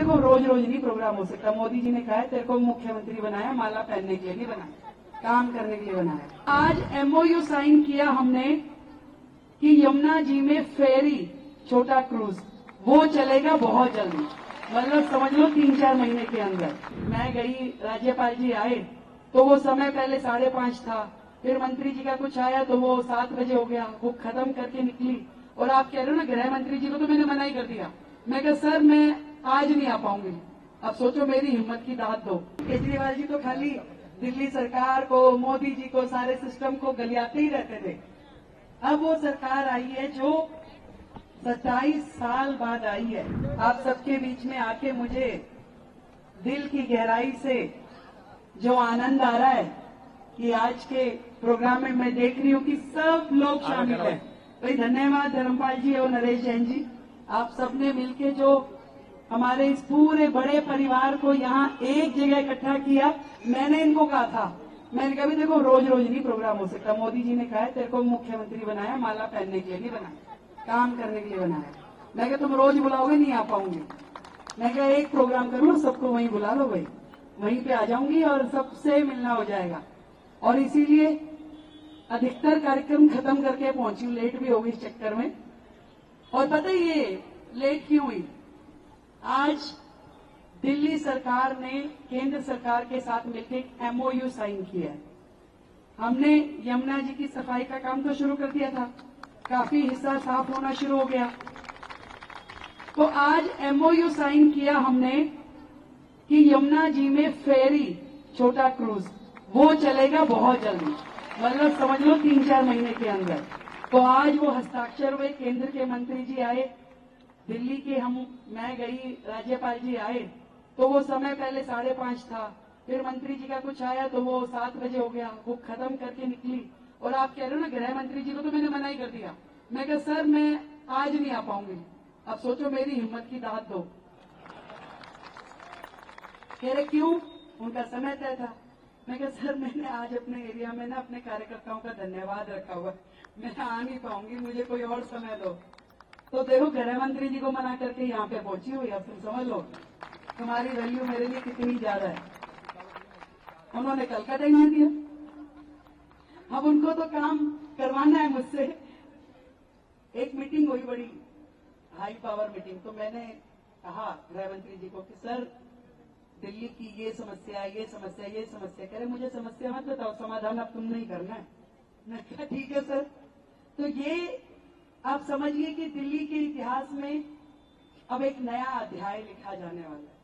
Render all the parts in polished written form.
देखो रोज रोज नहीं प्रोग्राम हो सकता। मोदी जी ने कहा है तेरे को मुख्यमंत्री बनाया, माला पहनने के लिए नहीं बनाया, काम करने के लिए बनाया। आज एमओयू साइन किया हमने कि यमुना जी में फेरी, छोटा क्रूज, वो चलेगा बहुत जल्दी, मतलब समझ लो 3-4 महीने के अंदर। मैं गई, राज्यपाल जी आए तो वो समय पहले 5:30 था, फिर मंत्री जी का कुछ आया तो वो 7 बजे हो गया, वो खत्म करके निकली। और आप कह रहे हो ना गृह मंत्री जी को, तो मैंने मना ही कर दिया। मैं कहा सर मैं आज नहीं आ पाऊंगी। अब सोचो मेरी हिम्मत की दाद दो। केजरीवाल जी तो खाली दिल्ली सरकार को, मोदी जी को, सारे सिस्टम को गलियाते ही रहते थे। अब वो सरकार आई है जो 27 साल बाद आई है। आप सबके बीच में आके मुझे दिल की गहराई से जो आनंद आ रहा है कि आज के प्रोग्राम में मैं देख रही हूँ कि सब लोग शामिल हैं। भाई धन्यवाद धर्मपाल जी और नरेश जैन जी, आप सबने मिलके जो हमारे इस पूरे बड़े परिवार को यहाँ एक जगह इकट्ठा किया। मैंने इनको कहा था, मैंने कहा भी देखो रोज रोज नहीं प्रोग्राम हो सकता। मोदी जी ने कहा है तेरे को मुख्यमंत्री बनाया, माला पहनने के लिए नहीं बनाया, काम करने के लिए बनाया। मैं कहा तुम रोज बुलाओगे, नहीं आ पाऊंगी। मैं कहा एक प्रोग्राम करूँ, सबको वहीं बुला लो, भाई वहीं पे आ जाऊंगी और सबसे मिलना हो जाएगा। और इसीलिए अधिकतर कार्यक्रम खत्म करके पहुंची, लेट भी हो गई इस चक्कर में। और पता ही ये लेट क्यों हुई? आज दिल्ली सरकार ने केंद्र सरकार के साथ मिलकर एक एमओयू साइन किया है। हमने यमुना जी की सफाई का काम तो शुरू कर दिया था, काफी हिस्सा साफ होना शुरू हो गया। तो आज एमओयू साइन किया हमने कि यमुना जी में फेरी, छोटा क्रूज, वो चलेगा बहुत जल्दी, मतलब समझ लो 3-4 महीने के अंदर। तो आज वो हस्ताक्षर हुए, केंद्र के मंत्री जी आए, दिल्ली के मैं गई, राज्यपाल जी आए तो वो समय पहले 5:30 था, फिर मंत्री जी का कुछ आया तो वो 7 बजे हो गया, वो खत्म करके निकली। और आप कह रहे हो ना गृह मंत्री जी को, तो मैंने मना ही कर दिया। मैं कहा सर मैं आज नहीं आ पाऊंगी। अब सोचो मेरी हिम्मत की दाद दो। कह रहे क्यों? उनका समय तय था। मैं कहा सर मैंने आज अपने एरिया में ना अपने कार्यकर्ताओं का धन्यवाद रखा हुआ, मैं आ नहीं पाऊंगी, मुझे कोई और समय दो। तो देखो गृह मंत्री जी को मना करके यहाँ पे पहुंची हुई। अब तुम समझ लो तुम्हारी वैल्यू मेरे लिए कितनी ज्यादा है। उन्होंने कल का टाइम दिया, अब उनको तो काम करवाना है मुझसे। एक मीटिंग हुई, बड़ी हाई पावर मीटिंग, तो मैंने कहा गृह मंत्री जी को कि सर दिल्ली की ये समस्या, ये समस्या, ये समस्या। कह रहे मुझे समस्या मत बताओ, समाधान अब तुमने ही करना है। मैं कहा ठीक है सर। तो ये आप समझिए कि दिल्ली के इतिहास में अब एक नया अध्याय लिखा जाने वाला है,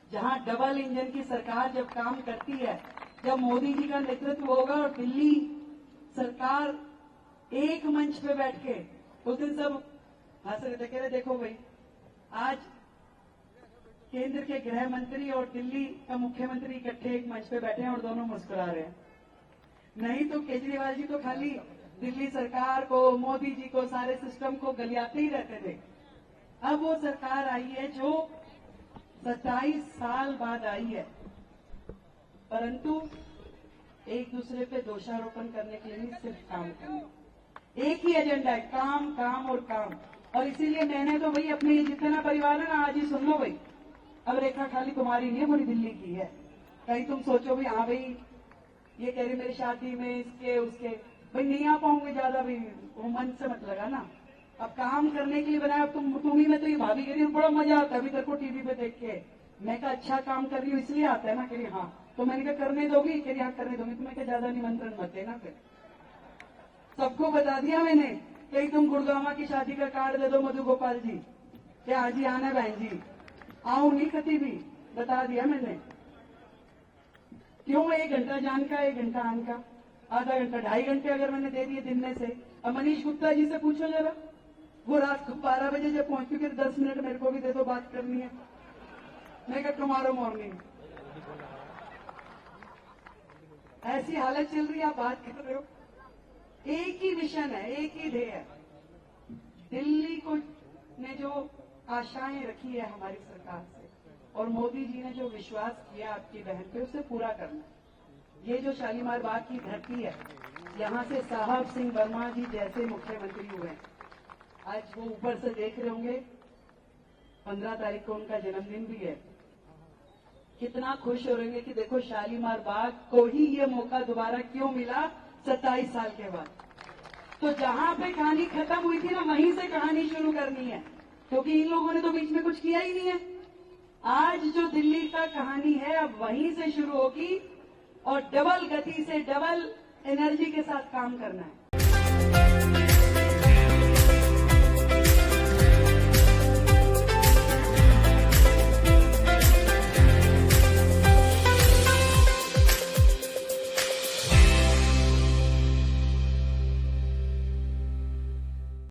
जहां डबल इंजन की सरकार जब काम करती है, जब मोदी जी का नेतृत्व होगा और दिल्ली सरकार एक मंच पे बैठ के, उस दिन सब हंस रहे थे, कह रहे देखो भाई आज केंद्र के गृह मंत्री और दिल्ली का मुख्यमंत्री इकट्ठे एक मंच पे बैठे हैं और दोनों मुस्कुरा रहे हैं। नहीं तो केजरीवाल जी तो खाली दिल्ली सरकार को, मोदी जी को, सारे सिस्टम को गलियाते ही रहते थे। अब वो सरकार आई है जो 27 साल बाद आई है, परंतु एक दूसरे पे दोषारोपण करने के लिए नहीं, सिर्फ काम करने। एक ही एजेंडा है, काम काम और काम। और इसीलिए मैंने तो भाई अपने जितना परिवार है ना, आज ही सुन लो भाई, अब रेखा खाली तुम्हारी नहीं है, पूरी दिल्ली की है। कहीं तुम सोचो भी हाँ भाई ये कह रही मेरी शादी में इसके उसके, भाई नहीं आ पाऊंगे ज्यादा, भी वो मन से मत लगा ना। अब काम करने के लिए बनाया। तुम ही में तो ये भाभी कह रही बड़ा मजा आता है अभी तेरे को टीवी पे देख के। मैं कहा अच्छा काम कर रही हूँ इसलिए आता है ना। कह रही हाँ। तो मैंने कहा करने दोगी? कह रही हाँ करने दूंगी। तो मैं कहा ज्यादा निमंत्रण मत देना। फिर सबको बता दिया मैंने, कहीं तुम गुड़गामा की शादी का कार्ड दे दो मधु गोपाल जी, क्या आज ही आना बहन जी, आऊं नहीं कती भी, बता दिया मैंने। क्यों? 1 घंटा जान का 1 घंटा आन का, आधा घंटा 2.5 घंटे अगर मैंने दे दिए दिन में से। अब मनीष गुप्ता जी से पूछो जरा, वो रात को 12 बजे जब पहुंची, फिर 10 मिनट मेरे को भी दे दो, बात करनी है। मैं कहा टुमारो मॉर्निंग। ऐसी हालत चल रही है, आप बात कर रहे हो। एक ही विजन है, एक ही ध्येय है। दिल्ली को ने जो आशाएं रखी है हमारी सरकार से, और मोदी जी ने जो विश्वास किया आपकी बहन पे, उसे पूरा करना। ये जो शालीमार बाग की धरती है, यहाँ से साहब सिंह वर्मा जी जैसे मुख्यमंत्री हुए, आज वो ऊपर से देख रहे होंगे 15 तारीख को उनका जन्मदिन भी है। कितना खुश हो रहेंगे कि देखो शालीमार बाग को ही ये मौका दोबारा क्यों मिला 27 साल के बाद। तो जहां पे कहानी खत्म हुई थी ना, वहीं से कहानी शुरू करनी है, क्योंकि इन लोगों ने तो बीच में कुछ किया ही नहीं है। आज जो दिल्ली का कहानी है अब वहीं से शुरू होगी और डबल गति से, डबल एनर्जी के साथ काम करना है।